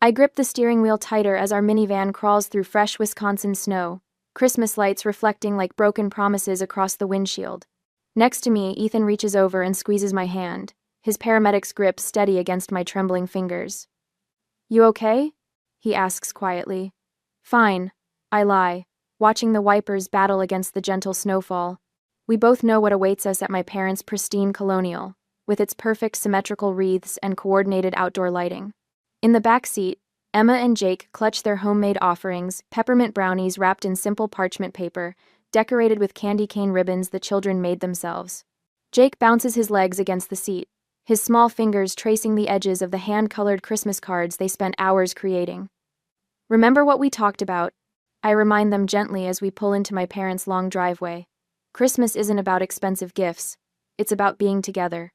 I grip the steering wheel tighter as our minivan crawls through fresh Wisconsin snow, Christmas lights reflecting like broken promises across the windshield. Next to me, Ethan reaches over and squeezes my hand, his paramedic's grip steady against my trembling fingers. "You okay?" he asks quietly. "Fine," I lie, watching the wipers battle against the gentle snowfall. We both know what awaits us at my parents' pristine colonial, with its perfect symmetrical wreaths and coordinated outdoor lighting. In the back seat, Emma and Jake clutch their homemade offerings, peppermint brownies wrapped in simple parchment paper, decorated with candy cane ribbons the children made themselves. Jake bounces his legs against the seat, his small fingers tracing the edges of the hand-colored Christmas cards they spent hours creating. "Remember what we talked about?" I remind them gently as we pull into my parents' long driveway. Christmas isn't about expensive gifts. It's about being together.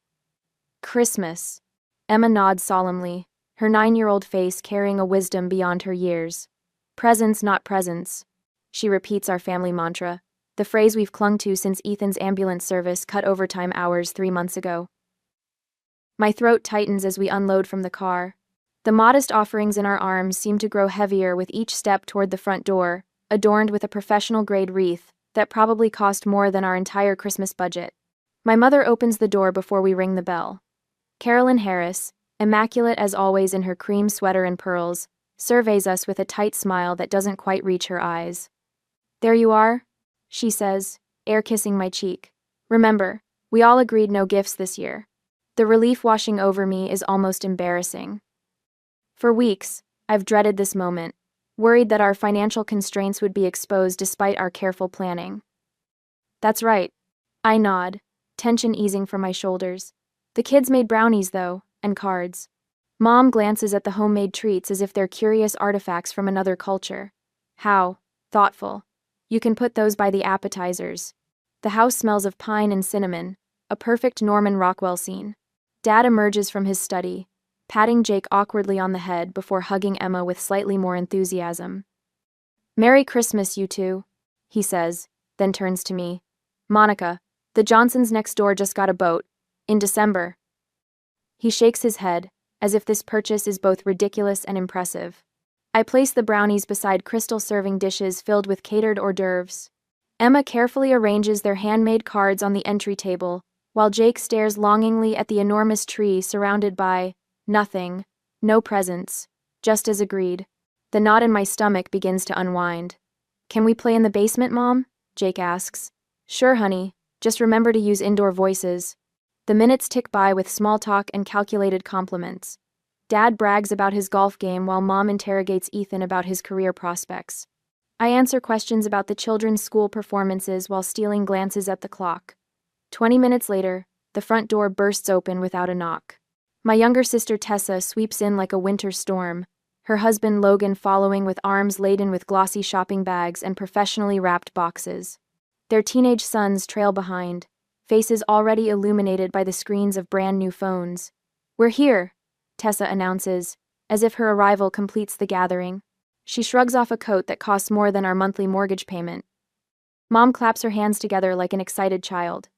Christmas. Emma nods solemnly, her 9-year-old face carrying a wisdom beyond her years. Presents, not presents. She repeats our family mantra, the phrase we've clung to since Ethan's ambulance service cut overtime hours 3 months ago. My throat tightens as we unload from the car. The modest offerings in our arms seem to grow heavier with each step toward the front door, adorned with a professional-grade wreath that probably cost more than our entire Christmas budget. My mother opens the door before we ring the bell. Carolyn Harris, immaculate as always in her cream sweater and pearls, surveys us with a tight smile that doesn't quite reach her eyes. "There you are," she says, air kissing my cheek. "Remember, we all agreed no gifts this year." The relief washing over me is almost embarrassing. For weeks, I've dreaded this moment, worried that our financial constraints would be exposed despite our careful planning. "That's right." I nod, tension easing from my shoulders. "The kids made brownies, though, and cards." Mom glances at the homemade treats as if they're curious artifacts from another culture. "How thoughtful. You can put those by the appetizers." The house smells of pine and cinnamon, a perfect Norman Rockwell scene. Dad emerges from his study, patting Jake awkwardly on the head before hugging Emma with slightly more enthusiasm. "Merry Christmas, you two," he says, then turns to me. "Monica, the Johnsons next door just got a boat. In December." He shakes his head, as if this purchase is both ridiculous and impressive. I place the brownies beside crystal serving dishes filled with catered hors d'oeuvres. Emma carefully arranges their handmade cards on the entry table, while Jake stares longingly at the enormous tree surrounded by nothing, no presents, just as agreed. The knot in my stomach begins to unwind. "Can we play in the basement, Mom?" Jake asks. "Sure, honey. Just remember to use indoor voices." The minutes tick by with small talk and calculated compliments. Dad brags about his golf game while Mom interrogates Ethan about his career prospects. I answer questions about the children's school performances while stealing glances at the clock. 20 minutes later, the front door bursts open without a knock. My younger sister Tessa sweeps in like a winter storm, her husband Logan following with arms laden with glossy shopping bags and professionally wrapped boxes. Their teenage sons trail behind, faces already illuminated by the screens of brand new phones. "We're here," Tessa announces, as if her arrival completes the gathering. She shrugs off a coat that costs more than our monthly mortgage payment. Mom claps her hands together like an excited child.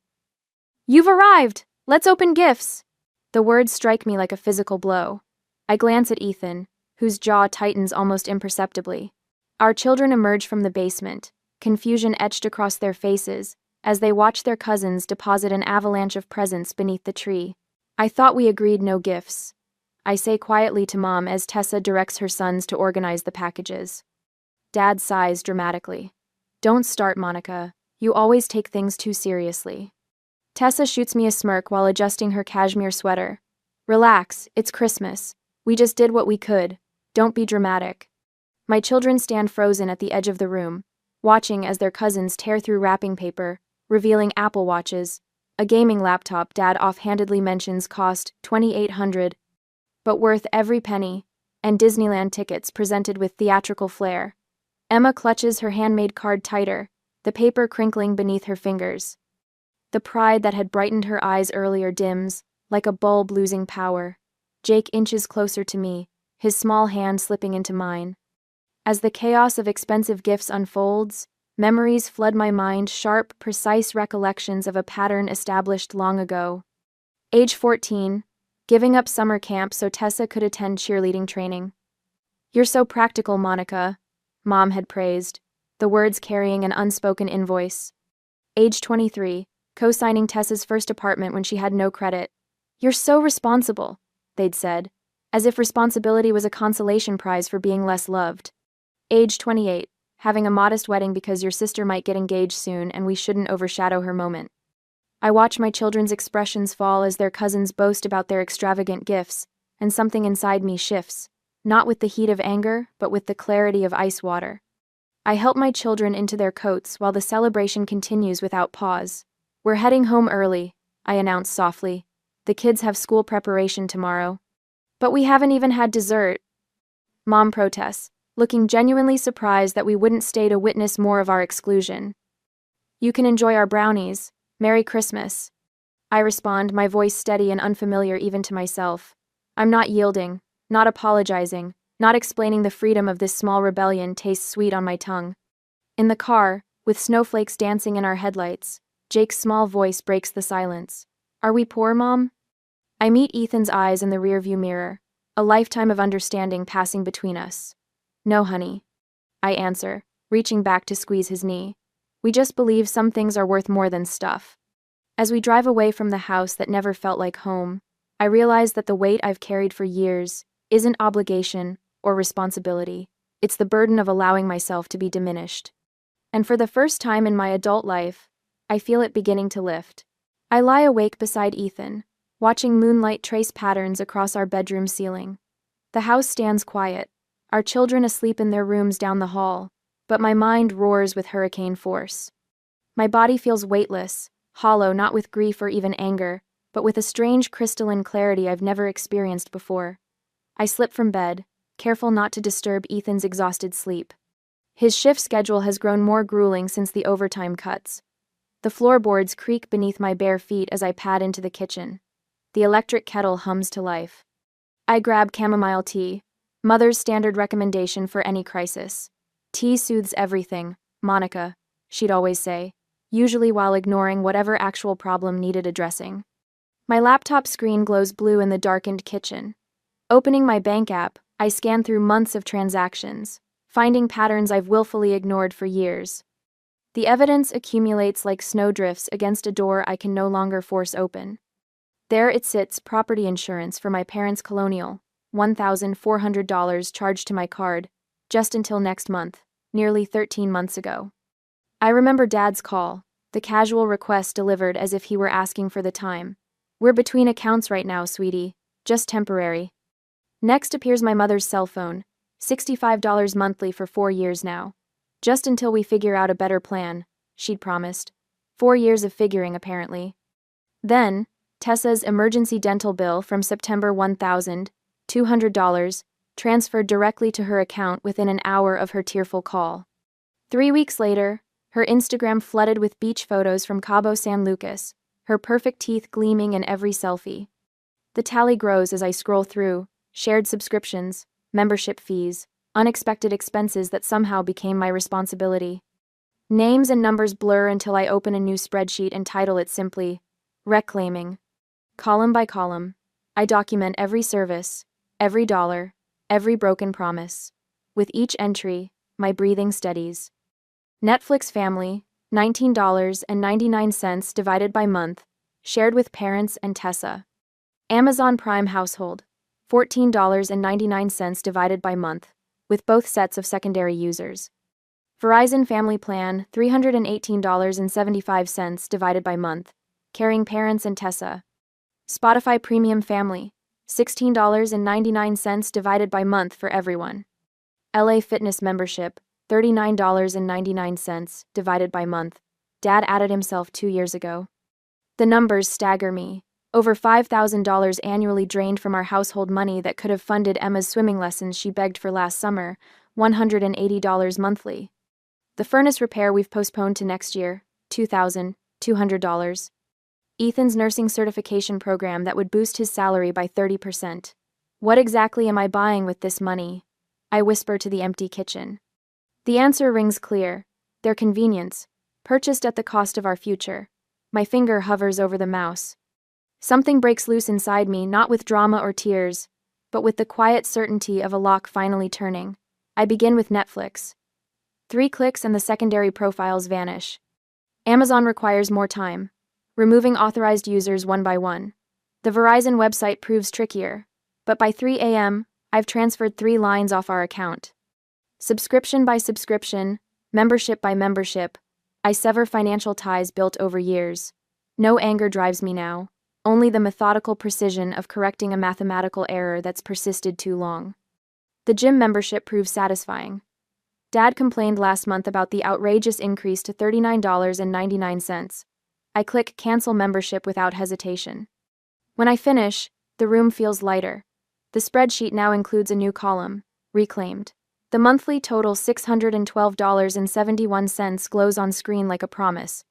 "You've arrived! Let's open gifts!" The words strike me like a physical blow. I glance at Ethan, whose jaw tightens almost imperceptibly. Our children emerge from the basement, confusion etched across their faces, as they watch their cousins deposit an avalanche of presents beneath the tree. "I thought we agreed no gifts," I say quietly to Mom as Tessa directs her sons to organize the packages. Dad sighs dramatically. "Don't start, Monica. You always take things too seriously." Tessa shoots me a smirk while adjusting her cashmere sweater. "Relax, it's Christmas. We just did what we could. Don't be dramatic." My children stand frozen at the edge of the room, watching as their cousins tear through wrapping paper, revealing Apple Watches, a gaming laptop Dad offhandedly mentions cost $2,800, but worth every penny, and Disneyland tickets presented with theatrical flair. Emma clutches her handmade card tighter, the paper crinkling beneath her fingers. The pride that had brightened her eyes earlier dims, like a bulb losing power. Jake inches closer to me, his small hand slipping into mine. As the chaos of expensive gifts unfolds, memories flood my mind, sharp, precise recollections of a pattern established long ago. Age 14, giving up summer camp so Tessa could attend cheerleading training. "You're so practical, Monica," Mom had praised, the words carrying an unspoken invoice. Age 23, co-signing Tessa's first apartment when she had no credit. "You're so responsible," they'd said, as if responsibility was a consolation prize for being less loved. Age 28, having a modest wedding because your sister might get engaged soon and we shouldn't overshadow her moment. I watch my children's expressions fall as their cousins boast about their extravagant gifts, and something inside me shifts, not with the heat of anger, but with the clarity of ice water. I help my children into their coats while the celebration continues without pause. "We're heading home early," I announce softly. "The kids have school preparation tomorrow." "But we haven't even had dessert," Mom protests, looking genuinely surprised that we wouldn't stay to witness more of our exclusion. "You can enjoy our brownies. Merry Christmas," I respond, my voice steady and unfamiliar even to myself. I'm not yielding, not apologizing, not explaining the freedom of this small rebellion tastes sweet on my tongue. In the car, with snowflakes dancing in our headlights, Jake's small voice breaks the silence. "Are we poor, Mom?" I meet Ethan's eyes in the rearview mirror, a lifetime of understanding passing between us. "No, honey," I answer, reaching back to squeeze his knee. "We just believe some things are worth more than stuff." As we drive away from the house that never felt like home, I realize that the weight I've carried for years isn't obligation or responsibility. It's the burden of allowing myself to be diminished. And for the first time in my adult life, I feel it beginning to lift. I lie awake beside Ethan, watching moonlight trace patterns across our bedroom ceiling. The house stands quiet, our children asleep in their rooms down the hall, but my mind roars with hurricane force. My body feels weightless, hollow not with grief or even anger, but with a strange crystalline clarity I've never experienced before. I slip from bed, careful not to disturb Ethan's exhausted sleep. His shift schedule has grown more grueling since the overtime cuts. The floorboards creak beneath my bare feet as I pad into the kitchen. The electric kettle hums to life. I grab chamomile tea, Mother's standard recommendation for any crisis. "Tea soothes everything, Monica," she'd always say, usually while ignoring whatever actual problem needed addressing. My laptop screen glows blue in the darkened kitchen. Opening my bank app, I scan through months of transactions, finding patterns I've willfully ignored for years. The evidence accumulates like snowdrifts against a door I can no longer force open. There it sits, property insurance for my parents' Colonial, $1,400 charged to my card, just until next month, nearly 13 months ago. I remember Dad's call, the casual request delivered as if he were asking for the time. "We're between accounts right now, sweetie, just temporary." Next appears my mother's cell phone, $65 monthly for 4 years now. "Just until we figure out a better plan," she'd promised. 4 years of figuring, apparently. Then, Tessa's emergency dental bill from September, $1,200, transferred directly to her account within an hour of her tearful call. 3 weeks later, her Instagram flooded with beach photos from Cabo San Lucas, her perfect teeth gleaming in every selfie. The tally grows as I scroll through, shared subscriptions, membership fees, unexpected expenses that somehow became my responsibility. Names and numbers blur until I open a new spreadsheet and title it simply, Reclaiming. Column by column, I document every service, every dollar, every broken promise. With each entry, my breathing steadies. Netflix family, $19.99 divided by month, shared with parents and Tessa. Amazon Prime household, $14.99 divided by month, with both sets of secondary users. Verizon family plan, $318.75 divided by month, carrying parents and Tessa. Spotify premium family, $16.99 divided by month for everyone. LA Fitness membership, $39.99 divided by month. Dad added himself 2 years ago. The numbers stagger me. Over $5,000 annually drained from our household money that could have funded Emma's swimming lessons she begged for last summer, $180 monthly. The furnace repair we've postponed to next year, $2,200. Ethan's nursing certification program that would boost his salary by 30%. What exactly am I buying with this money? I whisper to the empty kitchen. The answer rings clear. Their convenience, purchased at the cost of our future. My finger hovers over the mouse. Something breaks loose inside me, not with drama or tears, but with the quiet certainty of a lock finally turning. I begin with Netflix. 3 clicks and the secondary profiles vanish. Amazon requires more time, removing authorized users one by one. The Verizon website proves trickier, but by 3 a.m., I've transferred 3 lines off our account. Subscription by subscription, membership by membership, I sever financial ties built over years. No anger drives me now, only the methodical precision of correcting a mathematical error that's persisted too long. The gym membership proves satisfying. Dad complained last month about the outrageous increase to $39.99. I click cancel membership without hesitation. When I finish, the room feels lighter. The spreadsheet now includes a new column, reclaimed. The monthly total $612.71 glows on screen like a promise.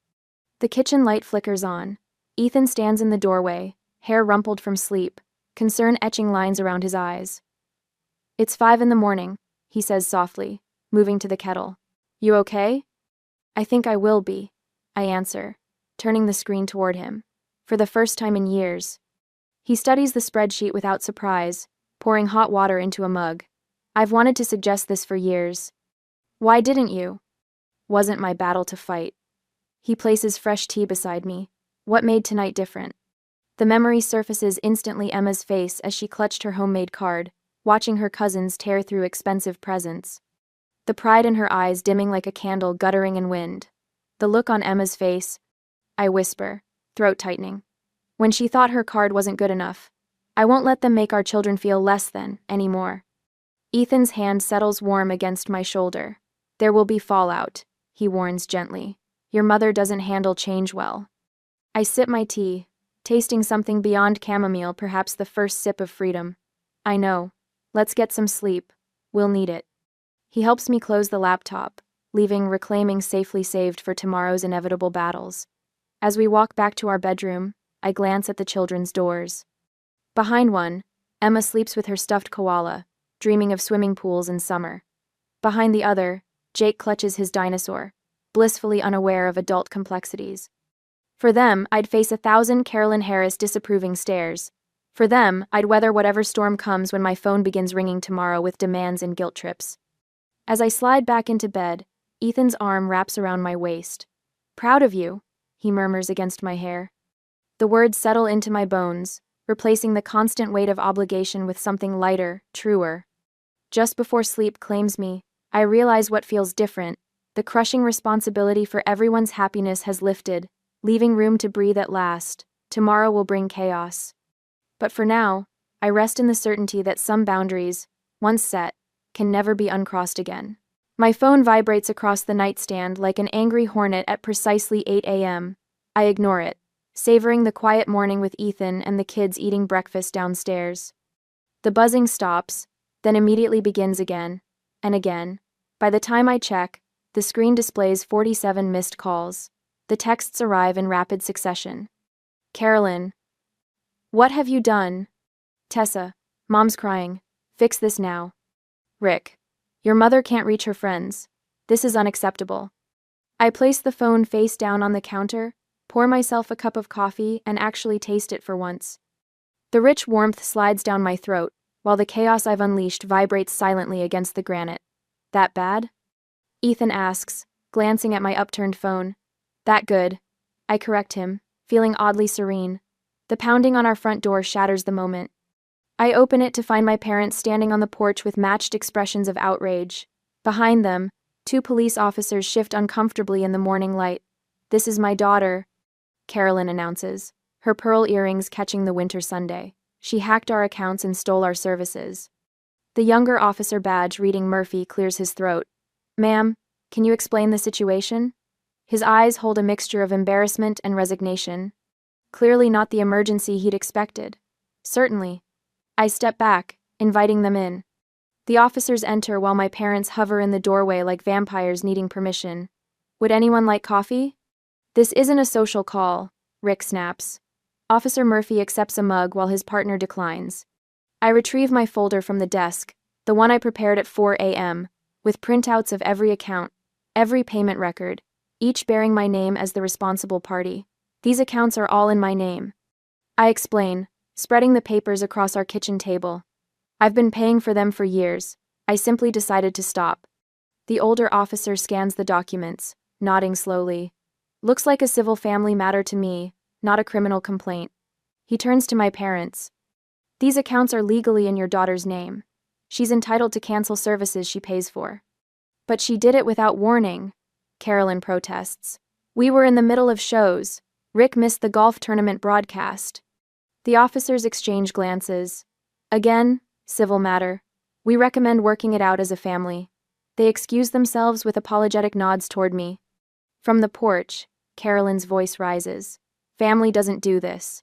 The kitchen light flickers on. Ethan stands in the doorway, hair rumpled from sleep, concern etching lines around his eyes. "It's 5 in the morning," he says softly, moving to the kettle. "You okay?" "I think I will be," I answer, turning the screen toward him. For the first time in years. He studies the spreadsheet without surprise, pouring hot water into a mug. "I've wanted to suggest this for years." "Why didn't you?" "Wasn't my battle to fight." He places fresh tea beside me. What made tonight different? The memory surfaces instantly Emma's face as she clutched her homemade card, watching her cousins tear through expensive presents. The pride in her eyes dimming like a candle guttering in wind. The look on Emma's face, I whisper, throat tightening. When she thought her card wasn't good enough. I won't let them make our children feel less than, anymore. Ethan's hand settles warm against my shoulder. "There will be fallout," he warns gently. "Your mother doesn't handle change well." I sip my tea, tasting something beyond chamomile, perhaps the first sip of freedom. "I know. Let's get some sleep. We'll need it." He helps me close the laptop, leaving reclaiming safely saved for tomorrow's inevitable battles. As we walk back to our bedroom, I glance at the children's doors. Behind one, Emma sleeps with her stuffed koala, dreaming of swimming pools in summer. Behind the other, Jake clutches his dinosaur, blissfully unaware of adult complexities. For them, I'd face 1,000 Carolyn Harris disapproving stares. For them, I'd weather whatever storm comes when my phone begins ringing tomorrow with demands and guilt trips. As I slide back into bed, Ethan's arm wraps around my waist. "Proud of you," he murmurs against my hair. The words settle into my bones, replacing the constant weight of obligation with something lighter, truer. Just before sleep claims me, I realize what feels different. The crushing responsibility for everyone's happiness has lifted, leaving room to breathe at last. Tomorrow will bring chaos. But for now, I rest in the certainty that some boundaries, once set, can never be uncrossed again. My phone vibrates across the nightstand like an angry hornet at precisely 8 a.m. I ignore it, savoring the quiet morning with Ethan and the kids eating breakfast downstairs. The buzzing stops, then immediately begins again, and again. By the time I check, the screen displays 47 missed calls. The texts arrive in rapid succession. "Carolyn. What have you done?" "Tessa. Mom's crying. Fix this now." "Rick. Your mother can't reach her friends. This is unacceptable." I place the phone face down on the counter, pour myself a cup of coffee, and actually taste it for once. The rich warmth slides down my throat, while the chaos I've unleashed vibrates silently against the granite. "That bad?" Ethan asks, glancing at my upturned phone. "That good," I correct him, feeling oddly serene. The pounding on our front door shatters the moment. I open it to find my parents standing on the porch with matched expressions of outrage. Behind them, 2 police officers shift uncomfortably in the morning light. "This is my daughter," Carolyn announces, her pearl earrings catching the winter Sunday. "She hacked our accounts and stole our services." The younger officer badge reading Murphy clears his throat. "Ma'am, can you explain the situation?" His eyes hold a mixture of embarrassment and resignation. Clearly not the emergency he'd expected. "Certainly." I step back, inviting them in. The officers enter while my parents hover in the doorway like vampires needing permission. "Would anyone like coffee?" "This isn't a social call," Rick snaps. Officer Murphy accepts a mug while his partner declines. I retrieve my folder from the desk, the one I prepared at 4 a.m., with printouts of every account, every payment record, each bearing my name as the responsible party. "These accounts are all in my name," I explain, spreading the papers across our kitchen table. I've been paying for them for years. I simply decided to stop. The older officer scans the documents, nodding slowly. Looks like a civil family matter to me, not a criminal complaint. He turns to my parents. These accounts are legally in your daughter's name. She's entitled to cancel services she pays for. But she did it without warning, Carolyn protests. We were in the middle of shows. Rick missed the golf tournament broadcast. The officers exchange glances. Again, civil matter. We recommend working it out as a family. They excuse themselves with apologetic nods toward me. From the porch, Carolyn's voice rises. Family doesn't do this.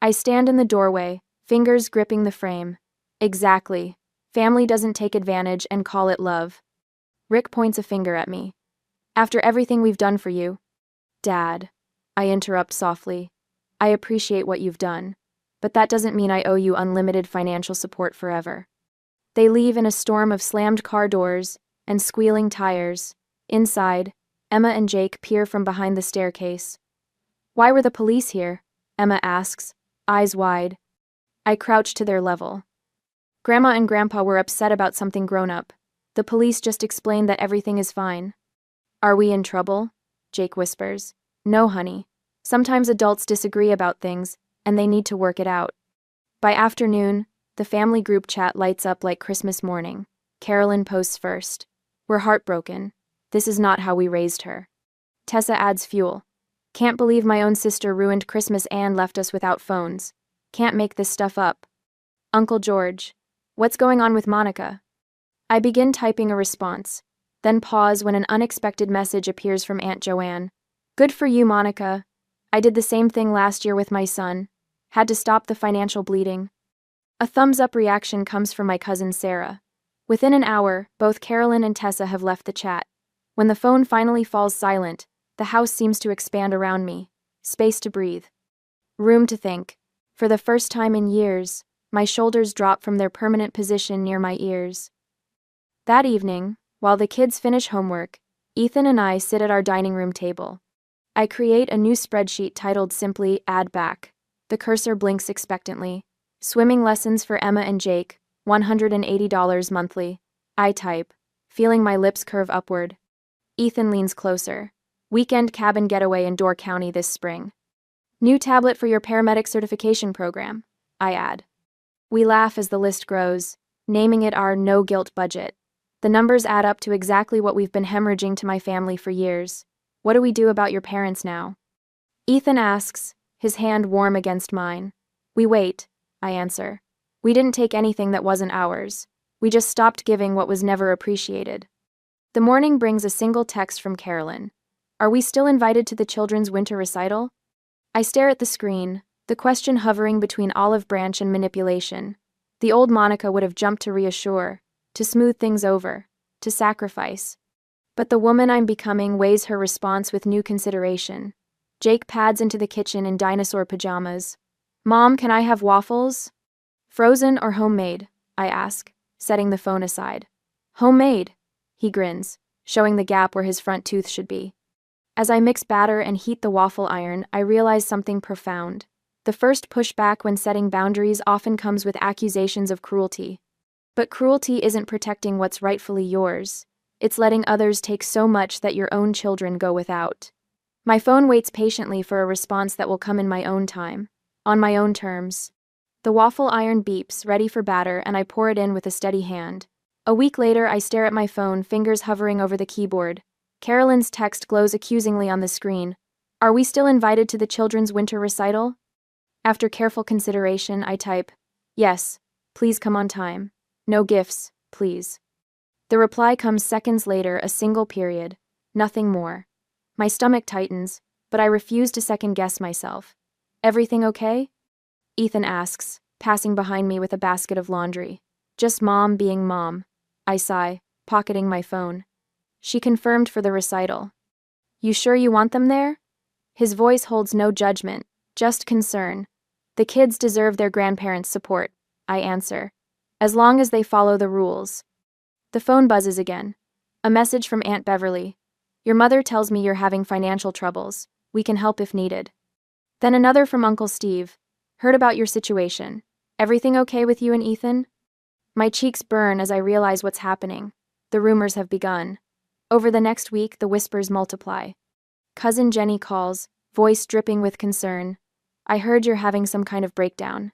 I stand in the doorway, fingers gripping the frame. Exactly. Family doesn't take advantage and call it love. Rick points a finger at me. After everything we've done for you. Dad. I interrupt softly. I appreciate what you've done. But that doesn't mean I owe you unlimited financial support forever. They leave in a storm of slammed car doors and squealing tires. Inside, Emma and Jake peer from behind the staircase. Why were the police here? Emma asks, eyes wide. I crouch to their level. Grandma and Grandpa were upset about something grown up. The police just explained that everything is fine. Are we in trouble? Jake whispers. No, honey. Sometimes adults disagree about things, and they need to work it out. By afternoon, the family group chat lights up like Christmas morning. Carolyn posts first. We're heartbroken. This is not how we raised her. Tessa adds fuel. Can't believe my own sister ruined Christmas and left us without phones. Can't make this stuff up. Uncle George. What's going on with Monica? I begin typing a response, then pause when an unexpected message appears from Aunt Joanne. Good for you, Monica. I did the same thing last year with my son. Had to stop the financial bleeding. A thumbs-up reaction comes from my cousin Sarah. Within an hour, both Carolyn and Tessa have left the chat. When the phone finally falls silent, the house seems to expand around me. Space to breathe. Room to think. For the first time in years, my shoulders drop from their permanent position near my ears. That evening, while the kids finish homework, Ethan and I sit at our dining room table. I create a new spreadsheet titled simply Add Back. The cursor blinks expectantly. Swimming lessons for Emma and Jake, $180 monthly. I type, feeling my lips curve upward. Ethan leans closer. Weekend cabin getaway in Door County this spring. New tablet for your paramedic certification program, I add. We laugh as the list grows, naming it our no-guilt budget. The numbers add up to exactly what we've been hemorrhaging to my family for years. What do we do about your parents now? Ethan asks, his hand warm against mine. We wait, I answer. We didn't take anything that wasn't ours. We just stopped giving what was never appreciated. The morning brings a single text from Carolyn. Are we still invited to the children's winter recital? I stare at the screen, the question hovering between olive branch and manipulation. The old Monica would have jumped to reassure, to smooth things over, to sacrifice. But the woman I'm becoming weighs her response with new consideration. Jake pads into the kitchen in dinosaur pajamas. Mom, can I have waffles? Frozen or homemade? I ask, setting the phone aside. Homemade, he grins, showing the gap where his front tooth should be. As I mix batter and heat the waffle iron, I realize something profound. The first pushback when setting boundaries often comes with accusations of cruelty. But cruelty isn't protecting what's rightfully yours. It's letting others take so much that your own children go without. My phone waits patiently for a response that will come in my own time, on my own terms. The waffle iron beeps, ready for batter, and I pour it in with a steady hand. A week later, I stare at my phone, fingers hovering over the keyboard. Carolyn's text glows accusingly on the screen. Are we still invited to the children's winter recital? After careful consideration, I type, yes, please come on time. No gifts, please. The reply comes seconds later, a single period. Nothing more. My stomach tightens, but I refuse to second-guess myself. Everything okay? Ethan asks, passing behind me with a basket of laundry. Just mom being mom. I sigh, pocketing my phone. She confirmed for the recital. You sure you want them there? His voice holds no judgment, just concern. The kids deserve their grandparents' support, I answer, as long as they follow the rules. The phone buzzes again. A message from Aunt Beverly. Your mother tells me you're having financial troubles. We can help if needed. Then another from Uncle Steve. Heard about your situation. Everything okay with you and Ethan? My cheeks burn as I realize what's happening. The rumors have begun. Over the next week, the whispers multiply. Cousin Jenny calls, voice dripping with concern. I heard you're having some kind of breakdown.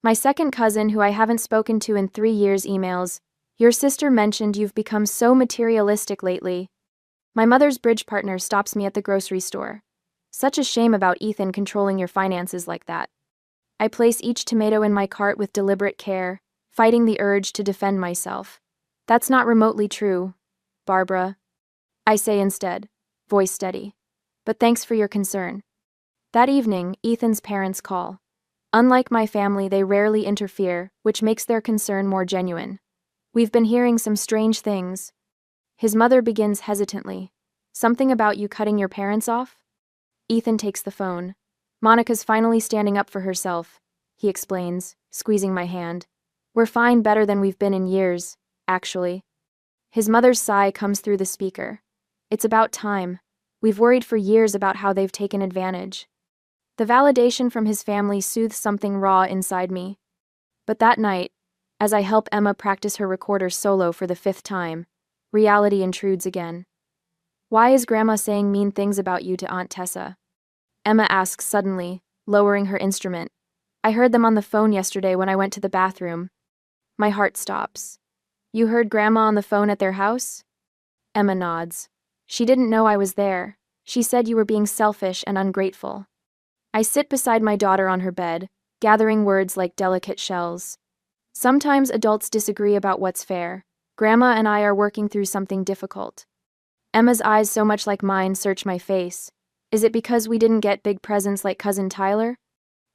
My second cousin, who I haven't spoken to in 3 years, emails, your sister mentioned you've become so materialistic lately. My mother's bridge partner stops me at the grocery store. Such a shame about Ethan controlling your finances like that. I place each tomato in my cart with deliberate care, fighting the urge to defend myself. That's not remotely true, Barbara. I say instead, voice steady. But thanks for your concern. That evening, Ethan's parents call. Unlike my family, they rarely interfere, which makes their concern more genuine. We've been hearing some strange things. His mother begins hesitantly. Something about you cutting your parents off? Ethan takes the phone. Monica's finally standing up for herself, he explains, squeezing my hand. We're fine, better than we've been in years, actually. His mother's sigh comes through the speaker. It's about time. We've worried for years about how they've taken advantage. The validation from his family soothes something raw inside me. But that night, as I help Emma practice her recorder solo for the 5th time, reality intrudes again. Why is Grandma saying mean things about you to Aunt Tessa? Emma asks suddenly, lowering her instrument. I heard them on the phone yesterday when I went to the bathroom. My heart stops. You heard Grandma on the phone at their house? Emma nods. She didn't know I was there. She said you were being selfish and ungrateful. I sit beside my daughter on her bed, gathering words like delicate shells. Sometimes adults disagree about what's fair. Grandma and I are working through something difficult. Emma's eyes, so much like mine, search my face. Is it because we didn't get big presents like Cousin Tyler?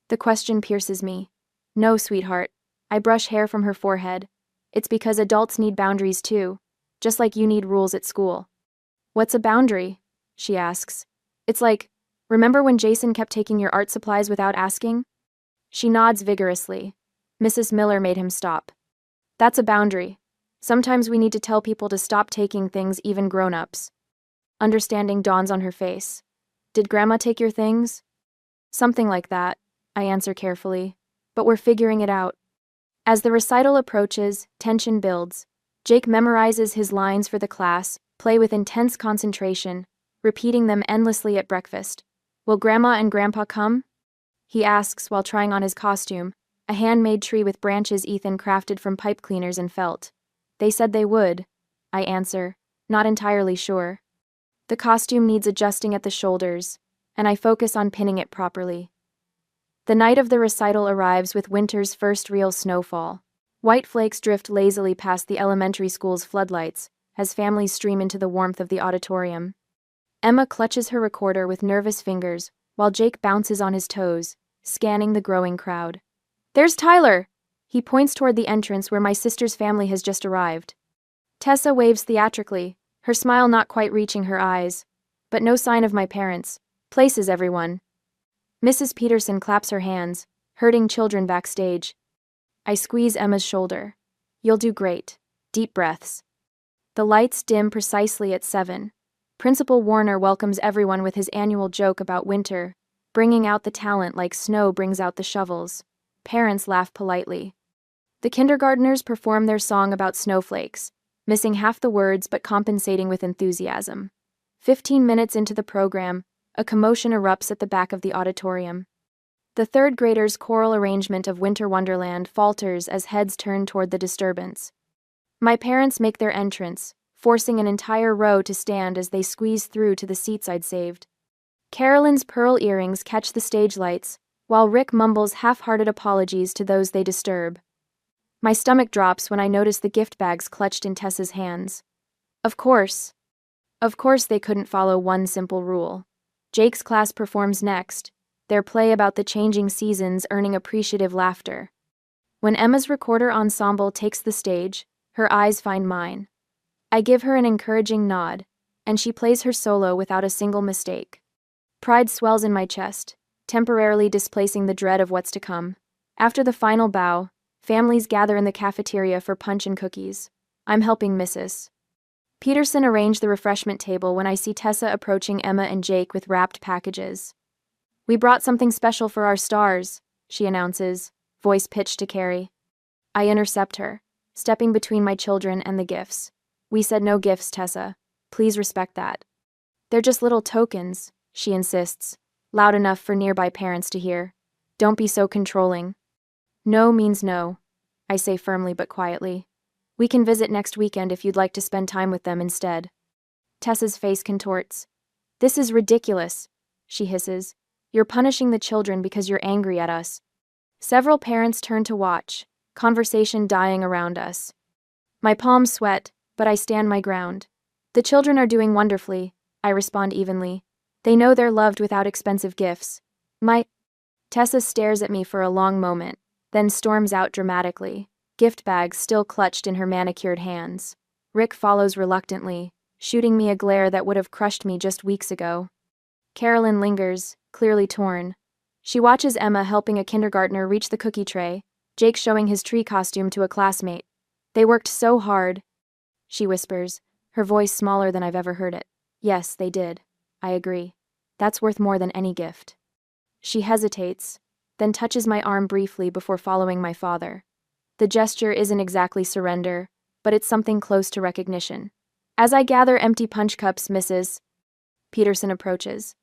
The question pierces me. No, sweetheart. I brush hair from her forehead. It's because adults need boundaries too, just like you need rules at school. What's a boundary? She asks. It's like, remember when Jason kept taking your art supplies without asking? She nods vigorously. Mrs. Miller made him stop. That's a boundary. Sometimes we need to tell people to stop taking things, even grown-ups. Understanding dawns on her face. Did Grandma take your things? Something like that, I answer carefully. But we're figuring it out. As the recital approaches, tension builds. Jake memorizes his lines for the class, play with intense concentration, repeating them endlessly at breakfast. Will Grandma and Grandpa come? He asks while trying on his costume, a handmade tree with branches Ethan crafted from pipe cleaners and felt. They said they would, I answer, not entirely sure. The costume needs adjusting at the shoulders, and I focus on pinning it properly. The night of the recital arrives with winter's first real snowfall. White flakes drift lazily past the elementary school's floodlights as families stream into the warmth of the auditorium. Emma clutches her recorder with nervous fingers while Jake bounces on his toes, scanning the growing crowd. There's Tyler! He points toward the entrance where my sister's family has just arrived. Tessa waves theatrically, her smile not quite reaching her eyes. But no sign of my parents. Places everyone. Mrs. Peterson claps her hands, herding children backstage. I squeeze Emma's shoulder. You'll do great. Deep breaths. The lights dim precisely at 7. Principal Warner welcomes everyone with his annual joke about winter, bringing out the talent like snow brings out the shovels. Parents laugh politely. The kindergartners perform their song about snowflakes, missing half the words but compensating with enthusiasm. 15 minutes into the program, a commotion erupts at the back of the auditorium. The third graders' choral arrangement of Winter Wonderland falters as heads turn toward the disturbance. My parents make their entrance, forcing an entire row to stand as they squeeze through to the seats I'd saved. Carolyn's pearl earrings catch the stage lights, while Rick mumbles half-hearted apologies to those they disturb. My stomach drops when I notice the gift bags clutched in Tessa's hands. Of course they couldn't follow one simple rule. Jake's class performs next, their play about the changing seasons earning appreciative laughter. When Emma's recorder ensemble takes the stage, her eyes find mine. I give her an encouraging nod, and she plays her solo without a single mistake. Pride swells in my chest, temporarily displacing the dread of what's to come. After the final bow, families gather in the cafeteria for punch and cookies. I'm helping Mrs. Peterson arrange the refreshment table when I see Tessa approaching Emma and Jake with wrapped packages. We brought something special for our stars, she announces, voice pitched to Carrie. I intercept her. stepping between my children and the gifts. We said no gifts, Tessa. Please respect that. They're just little tokens, she insists, loud enough for nearby parents to hear. Don't be so controlling. No means no, I say firmly but quietly. We can visit next weekend if you'd like to spend time with them instead. Tessa's face contorts. This is ridiculous, she hisses. You're punishing the children because you're angry at us. Several parents turn to watch, conversation dying around us. My palms sweat, but I stand my ground. The children are doing wonderfully, I respond evenly. They know they're loved without expensive gifts. Tessa stares at me for a long moment, then storms out dramatically, gift bags still clutched in her manicured hands. Rick follows reluctantly, shooting me a glare that would have crushed me just weeks ago. Carolyn lingers, clearly torn. She watches Emma helping a kindergartner reach the cookie tray, Jake showing his tree costume to a classmate. They worked so hard, she whispers, her voice smaller than I've ever heard it. Yes, they did. I agree. That's worth more than any gift. She hesitates, then touches my arm briefly before following my father. The gesture isn't exactly surrender, but it's something close to recognition. As I gather empty punch cups, Mrs. Peterson approaches.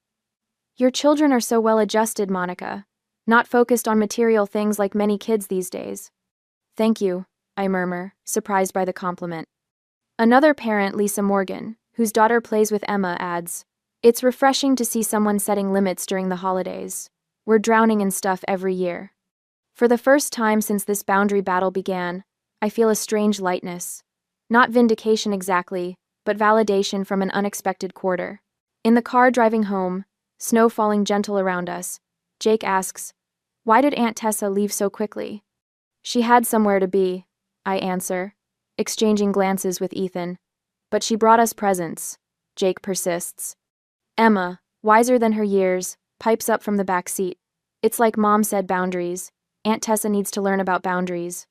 Your children are so well adjusted, Monica. Not focused on material things like many kids these days. Thank you, I murmur, surprised by the compliment. Another parent, Lisa Morgan, whose daughter plays with Emma, adds, It's refreshing to see someone setting limits during the holidays. We're drowning in stuff every year. For the first time since this boundary battle began, I feel a strange lightness. Not vindication exactly, but validation from an unexpected quarter. In the car driving home, snow falling gentle around us, Jake asks, Why did Aunt Tessa leave so quickly? She had somewhere to be, I answer, exchanging glances with Ethan. But she brought us presents, Jake persists. Emma, wiser than her years, pipes up from the back seat. It's like Mom said, boundaries. Aunt Tessa needs to learn about boundaries.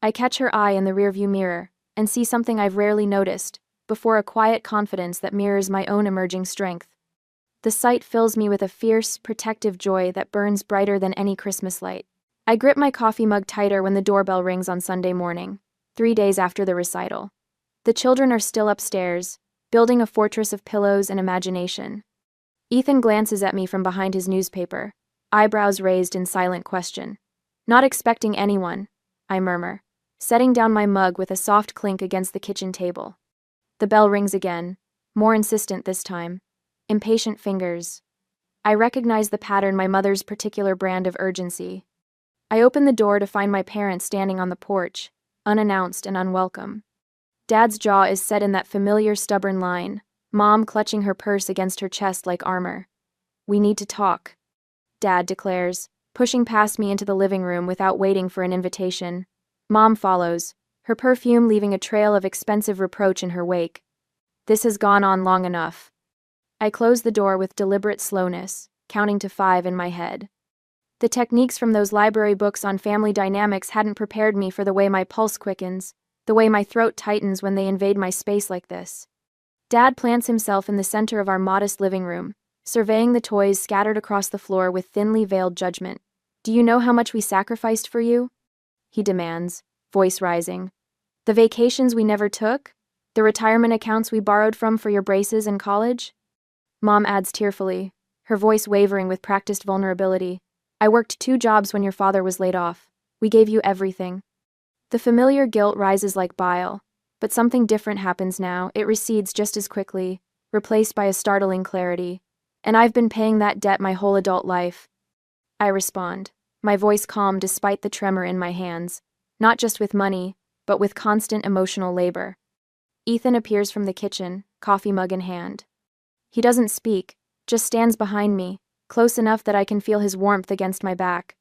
I catch her eye in the rearview mirror and see something I've rarely noticed, before a quiet confidence that mirrors my own emerging strength. The sight fills me with a fierce, protective joy that burns brighter than any Christmas light. I grip my coffee mug tighter when the doorbell rings on Sunday morning, 3 days after the recital. The children are still upstairs, building a fortress of pillows and imagination. Ethan glances at me from behind his newspaper, eyebrows raised in silent question. Not expecting anyone, I murmur, setting down my mug with a soft clink against the kitchen table. The bell rings again, more insistent this time. Impatient fingers. I recognize the pattern, my mother's particular brand of urgency. I open the door to find my parents standing on the porch, unannounced and unwelcome. Dad's jaw is set in that familiar stubborn line, Mom clutching her purse against her chest like armor. We need to talk, Dad declares, pushing past me into the living room without waiting for an invitation. Mom follows, her perfume leaving a trail of expensive reproach in her wake. This has gone on long enough. I close the door with deliberate slowness, counting to 5 in my head. The techniques from those library books on family dynamics hadn't prepared me for the way my pulse quickens, the way my throat tightens when they invade my space like this. Dad plants himself in the center of our modest living room, surveying the toys scattered across the floor with thinly veiled judgment. Do you know how much we sacrificed for you? He demands, voice rising. The vacations we never took? The retirement accounts we borrowed from for your braces in college? Mom adds tearfully, her voice wavering with practiced vulnerability. I worked 2 jobs when your father was laid off. We gave you everything. The familiar guilt rises like bile, but something different happens now. It recedes just as quickly, replaced by a startling clarity. And I've been paying that debt my whole adult life. I respond, my voice calm despite the tremor in my hands, not just with money, but with constant emotional labor. Ethan appears from the kitchen, coffee mug in hand. He doesn't speak, just stands behind me, close enough that I can feel his warmth against my back.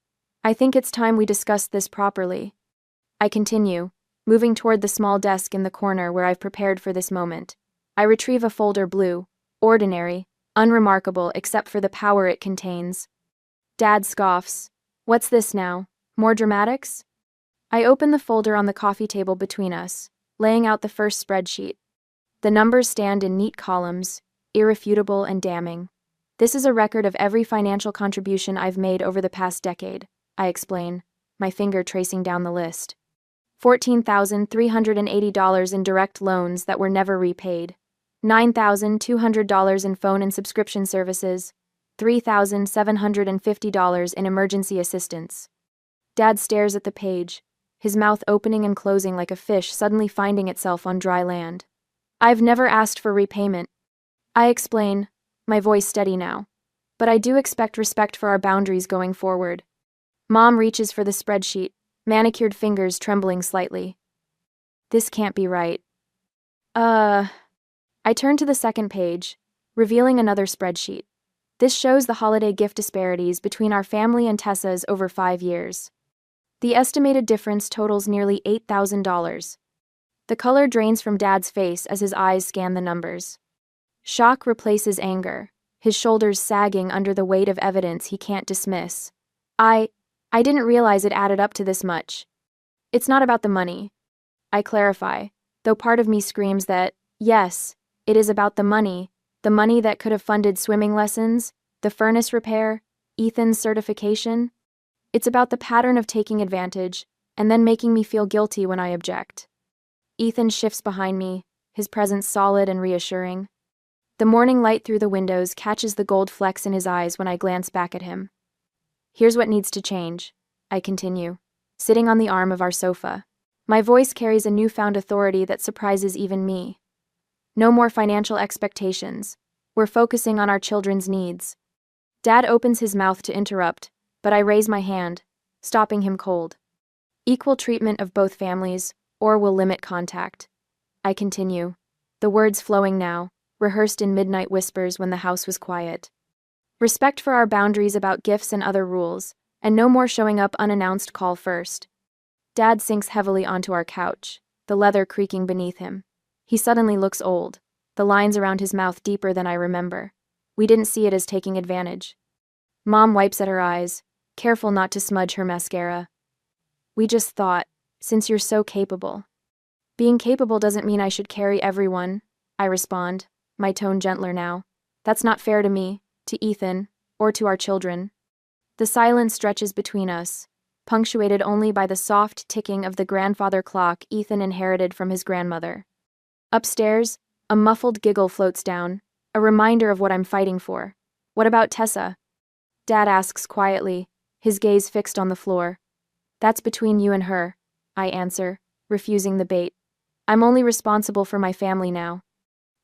I think it's time we discussed this properly. I continue, moving toward the small desk in the corner where I've prepared for this moment. I retrieve a folder, blue, ordinary, unremarkable except for the power it contains. Dad scoffs. What's this now? More dramatics? I open the folder on the coffee table between us, laying out the first spreadsheet. The numbers stand in neat columns, irrefutable and damning. This is a record of every financial contribution I've made over the past decade, I explain, my finger tracing down the list. $14,380 in direct loans that were never repaid, $9,200 in phone and subscription services, $3,750 in emergency assistance. Dad stares at the page, his mouth opening and closing like a fish suddenly finding itself on dry land. I've never asked for repayment. I explain, my voice steady now. But I do expect respect for our boundaries going forward. Mom reaches for the spreadsheet, manicured fingers trembling slightly. This can't be right. I turn to the second page, revealing another spreadsheet. This shows the holiday gift disparities between our family and Tessa's over 5 years. The estimated difference totals nearly $8,000. The color drains from Dad's face as his eyes scan the numbers. Shock replaces anger, his shoulders sagging under the weight of evidence he can't dismiss. I didn't realize it added up to this much. It's not about the money. I clarify, though part of me screams that, yes, it is about the money that could have funded swimming lessons, the furnace repair, Ethan's certification. It's about the pattern of taking advantage, and then making me feel guilty when I object. Ethan shifts behind me, his presence solid and reassuring. The morning light through the windows catches the gold flecks in his eyes when I glance back at him. Here's what needs to change, I continue, sitting on the arm of our sofa. My voice carries a newfound authority that surprises even me. No more financial expectations. We're focusing on our children's needs. Dad opens his mouth to interrupt, but I raise my hand, stopping him cold. Equal treatment of both families, or we'll limit contact. I continue, the words flowing now, rehearsed in midnight whispers when the house was quiet. Respect for our boundaries about gifts and other rules, and no more showing up unannounced call first. Dad sinks heavily onto our couch, the leather creaking beneath him. He suddenly looks old, the lines around his mouth deeper than I remember. We didn't see it as taking advantage. Mom wipes at her eyes, careful not to smudge her mascara. We just thought, since you're so capable. Being capable doesn't mean I should carry everyone, I respond, my tone gentler now. That's not fair to me, to Ethan, or to our children. The silence stretches between us, punctuated only by the soft ticking of the grandfather clock Ethan inherited from his grandmother. Upstairs, a muffled giggle floats down, a reminder of what I'm fighting for. What about Tessa? Dad asks quietly, his gaze fixed on the floor. That's between you and her, I answer, refusing the bait. I'm only responsible for my family now.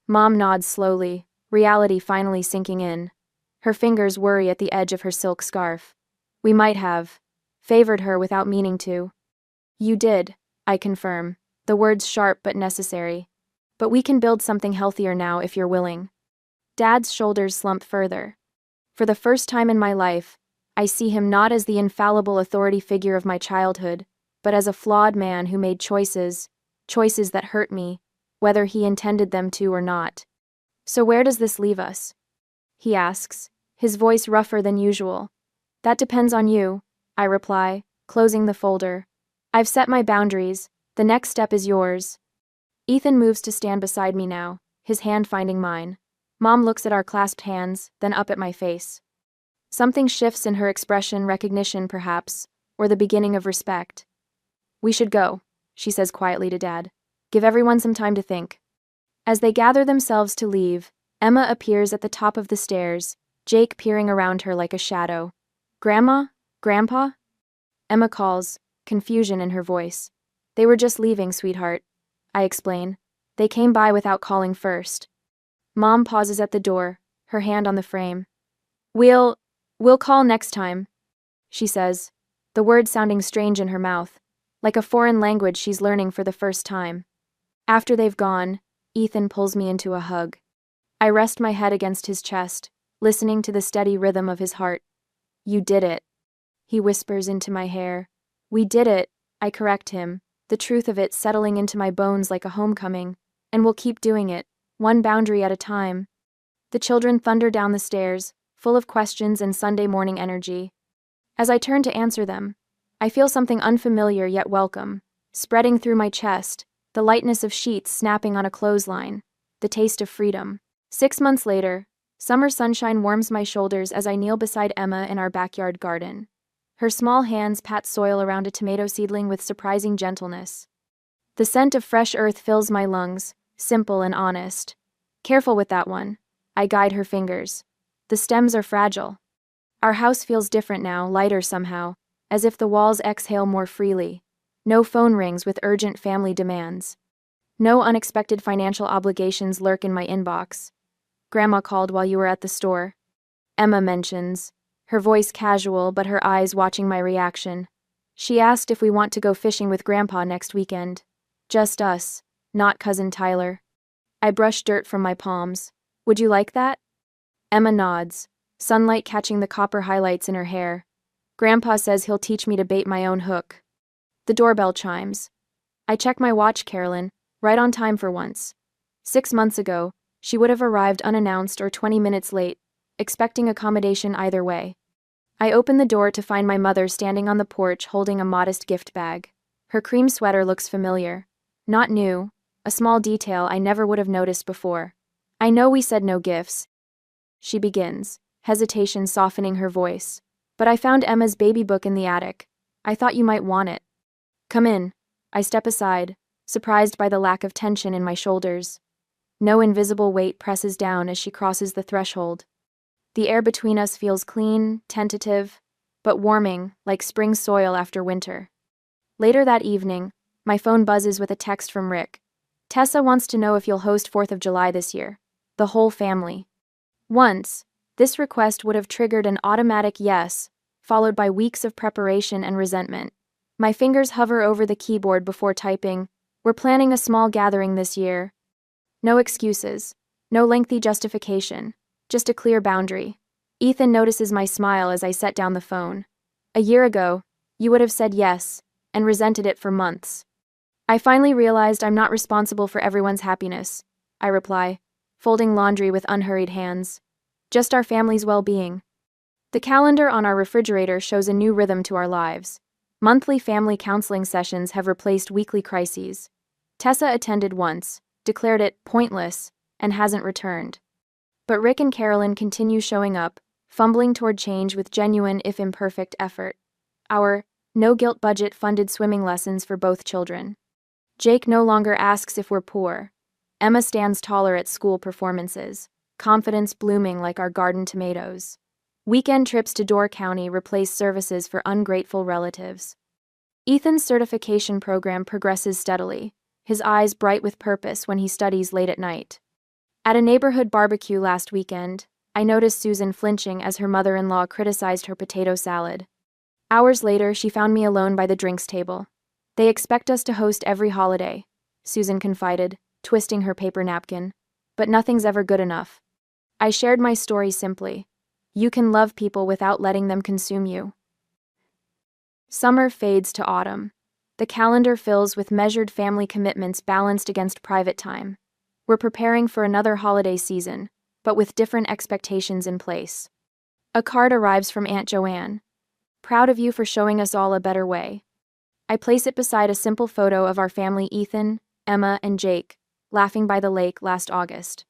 Mom nods slowly, reality finally sinking in. Her fingers worry at the edge of her silk scarf. We might have favored her without meaning to. You did, I confirm, the words sharp but necessary. But we can build something healthier now if you're willing. Dad's shoulders slump further. For the first time in my life, I see him not as the infallible authority figure of my childhood, but as a flawed man who made choices that hurt me, whether he intended them to or not. So where does this leave us? He asks, his voice rougher than usual. That depends on you, I reply, closing the folder. I've set my boundaries, the next step is yours. Ethan moves to stand beside me now, his hand finding mine. Mom looks at our clasped hands, then up at my face. Something shifts in her expression, recognition perhaps, or the beginning of respect. We should go, she says quietly to Dad. Give everyone some time to think. As they gather themselves to leave, Emma appears at the top of the stairs, Jake peering around her like a shadow. Grandma? Grandpa? Emma calls, confusion in her voice. They were just leaving, sweetheart. I explain. They came by without calling first. Mom pauses at the door, her hand on the frame. We'll call next time, she says, the words sounding strange in her mouth, like a foreign language she's learning for the first time. After they've gone, Ethan pulls me into a hug. I rest my head against his chest, listening to the steady rhythm of his heart. You did it, he whispers into my hair. We did it, I correct him, the truth of it settling into my bones like a homecoming, and we'll keep doing it, one boundary at a time. The children thunder down the stairs, full of questions and Sunday morning energy. As I turn to answer them, I feel something unfamiliar yet welcome, spreading through my chest, the lightness of sheets snapping on a clothesline, the taste of freedom. 6 months later, summer sunshine warms my shoulders as I kneel beside Emma in our backyard garden. Her small hands pat soil around a tomato seedling with surprising gentleness. The scent of fresh earth fills my lungs, simple and honest. Careful with that one. I guide her fingers. The stems are fragile. Our house feels different now, lighter somehow, as if the walls exhale more freely. No phone rings with urgent family demands. No unexpected financial obligations lurk in my inbox. Grandma called while you were at the store. Emma mentions, her voice casual but her eyes watching my reaction. She asked if we want to go fishing with Grandpa next weekend. Just us, not Cousin Tyler. I brush dirt from my palms. Would you like that? Emma nods, sunlight catching the copper highlights in her hair. Grandpa says he'll teach me to bait my own hook. The doorbell chimes. I check my watch, Carolyn, right on time for once. 6 months ago, she would have arrived unannounced or 20 minutes late, expecting accommodation either way. I open the door to find my mother standing on the porch holding a modest gift bag. Her cream sweater looks familiar. Not new, a small detail I never would have noticed before. I know we said no gifts. She begins, hesitation softening her voice. But I found Emma's baby book in the attic. I thought you might want it. Come in. I step aside, surprised by the lack of tension in my shoulders. No invisible weight presses down as she crosses the threshold. The air between us feels clean, tentative, but warming, like spring soil after winter. Later that evening, my phone buzzes with a text from Rick. Tessa wants to know if you'll host 4th of July this year. The whole family. Once, this request would have triggered an automatic yes, followed by weeks of preparation and resentment. My fingers hover over the keyboard before typing, "We're planning a small gathering this year." No excuses, no lengthy justification, just a clear boundary. Ethan notices my smile as I set down the phone. A year ago, you would have said yes, and resented it for months. I finally realized I'm not responsible for everyone's happiness, I reply, folding laundry with unhurried hands. Just our family's well-being. The calendar on our refrigerator shows a new rhythm to our lives. Monthly family counseling sessions have replaced weekly crises. Tessa attended once, declared it pointless, and hasn't returned. But Rick and Carolyn continue showing up, fumbling toward change with genuine if imperfect effort. Our no-guilt budget funded swimming lessons for both children. Jake no longer asks if we're poor. Emma stands taller at school performances, confidence blooming like our garden tomatoes. Weekend trips to Door County replace services for ungrateful relatives. Ethan's certification program progresses steadily, his eyes bright with purpose when he studies late at night. At a neighborhood barbecue last weekend, I noticed Susan flinching as her mother-in-law criticized her potato salad. Hours later, she found me alone by the drinks table. They expect us to host every holiday, Susan confided, twisting her paper napkin. But nothing's ever good enough. I shared my story simply. You can love people without letting them consume you. Summer fades to autumn. The calendar fills with measured family commitments balanced against private time. We're preparing for another holiday season, but with different expectations in place. A card arrives from Aunt Joanne. Proud of you for showing us all a better way. I place it beside a simple photo of our family Ethan, Emma, and Jake, laughing by the lake last August.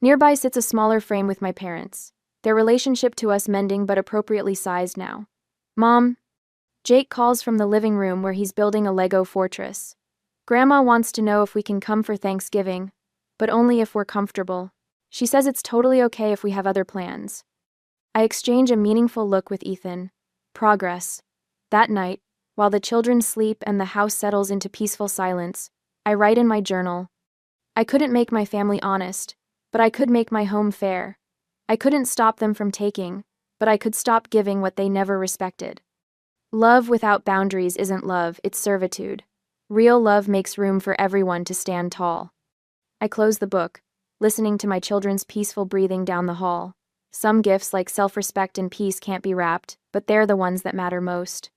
Nearby sits a smaller frame with my parents, their relationship to us mending but appropriately sized now. Mom. Jake calls from the living room where he's building a Lego fortress. Grandma wants to know if we can come for Thanksgiving, but only if we're comfortable. She says it's totally okay if we have other plans. I exchange a meaningful look with Ethan. Progress. That night, while the children sleep and the house settles into peaceful silence, I write in my journal. I couldn't make my family honest, but I could make my home fair. I couldn't stop them from taking, but I could stop giving what they never respected. Love without boundaries isn't love, it's servitude. Real love makes room for everyone to stand tall. I close the book, listening to my children's peaceful breathing down the hall. Some gifts like self-respect and peace can't be wrapped, but they're the ones that matter most.